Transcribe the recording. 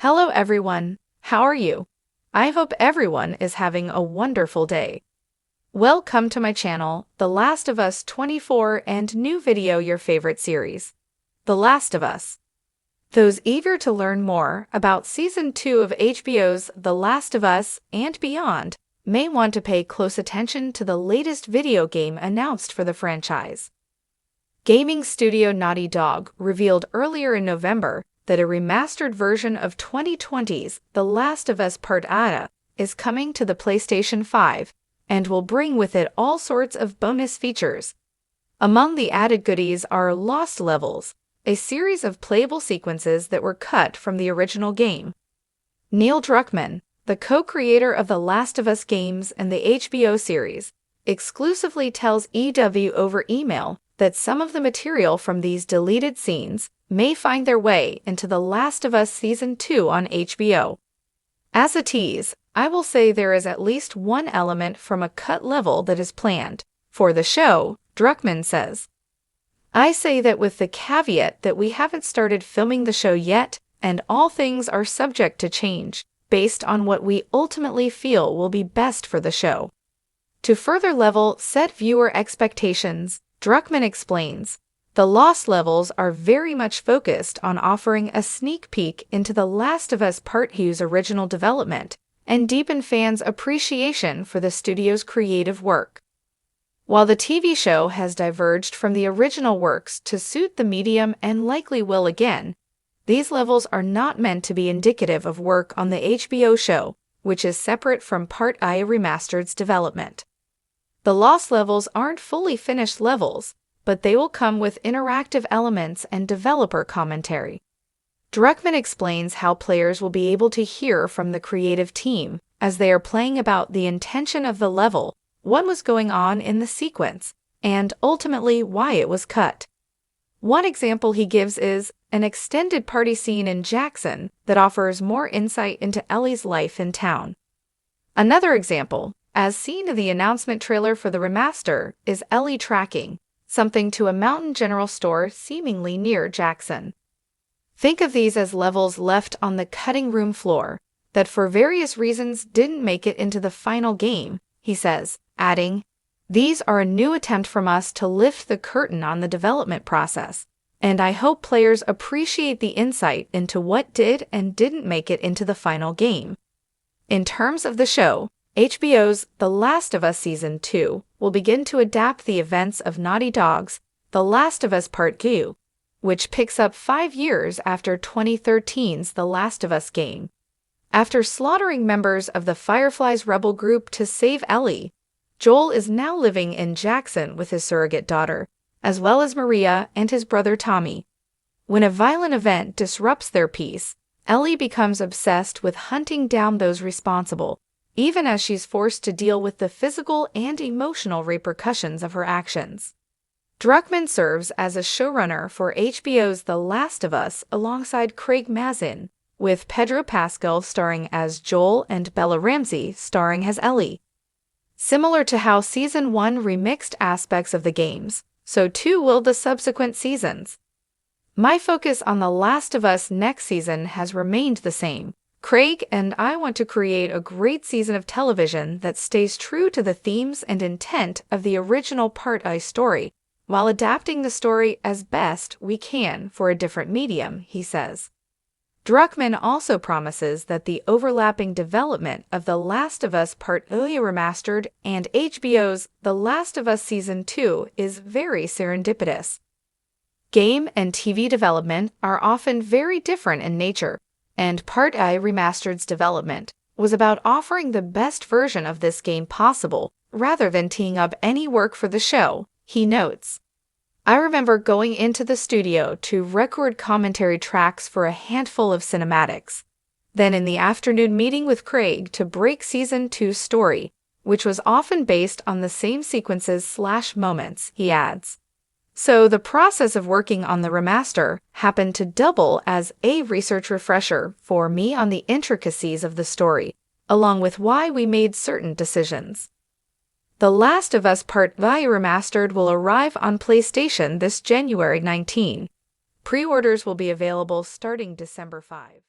Hello everyone, how are you? I hope everyone is having a wonderful day. Welcome to my channel, The Last of Us 24 and new video your favorite series, The Last of Us. Those eager to learn more about Season 2 of HBO's The Last of Us and beyond may want to pay close attention to the latest video game announced for the franchise. Gaming studio Naughty Dog revealed earlier in November that a remastered version of 2020's The Last of Us Part A is coming to the PlayStation 5 and will bring with it all sorts of bonus features. Among the added goodies are Lost Levels, a series of playable sequences that were cut from the original game. Neil Druckmann, the co-creator of the Last of Us games and the HBO series, exclusively tells EW over email that some of the material from these deleted scenes may find their way into The Last of Us Season 2 on HBO. As a tease, I will say there is at least one element from a cut level that is planned for the show, Druckmann says. I say that with the caveat that we haven't started filming the show yet, and all things are subject to change, based on what we ultimately feel will be best for the show. To further level set viewer expectations, Druckmann explains, the Lost Levels are very much focused on offering a sneak peek into The Last of Us Part 2's original development and deepen fans' appreciation for the studio's creative work. While the TV show has diverged from the original works to suit the medium and likely will again, these levels are not meant to be indicative of work on the HBO show, which is separate from Part A Remastered's development. The Lost Levels aren't fully finished levels, but they will come with interactive elements and developer commentary. Druckmann explains how players will be able to hear from the creative team as they are playing about the intention of the level, what was going on in the sequence, and ultimately why it was cut. One example he gives is an extended party scene in Jackson that offers more insight into Ellie's life in town. Another example, as seen in the announcement trailer for the remaster, is Ellie tracking something to a Mountain General store seemingly near Jackson. Think of these as levels left on the cutting room floor that for various reasons didn't make it into the final game, he says, adding, "These are a new attempt from us to lift the curtain on the development process, and I hope players appreciate the insight into what did and didn't make it into the final game." In terms of the show, HBO's The Last of Us Season 2 will begin to adapt the events of Naughty Dog's The Last of Us Part 2, which picks up 5 years after 2013's The Last of Us game. After slaughtering members of the Firefly's rebel group to save Ellie, Joel is now living in Jackson with his surrogate daughter, as well as Maria and his brother Tommy. When a violent event disrupts their peace, Ellie becomes obsessed with hunting down those responsible, even as she's forced to deal with the physical and emotional repercussions of her actions. Druckmann serves as a showrunner for HBO's The Last of Us alongside Craig Mazin, with Pedro Pascal starring as Joel and Bella Ramsey starring as Ellie. Similar to how Season 1 remixed aspects of the games, so too will the subsequent seasons. My focus on The Last of Us next season has remained the same. Craig and I want to create a great season of television that stays true to the themes and intent of the original Part A story, while adapting the story as best we can for a different medium, he says. Druckmann also promises that the overlapping development of The Last of Us Part A Remastered and HBO's The Last of Us Season 2 is very serendipitous. Game and TV development are often very different in nature, and Part A Remastered's development was about offering the best version of this game possible rather than teeing up any work for the show, he notes. I remember going into the studio to record commentary tracks for a handful of cinematics, then in the afternoon meeting with Craig to break Season 2's story, which was often based on the same sequences/moments, he adds. So the process of working on the remaster happened to double as a research refresher for me on the intricacies of the story, along with why we made certain decisions. The Last of Us Part A Remastered will arrive on PlayStation this January 19. Pre-orders will be available starting December 5.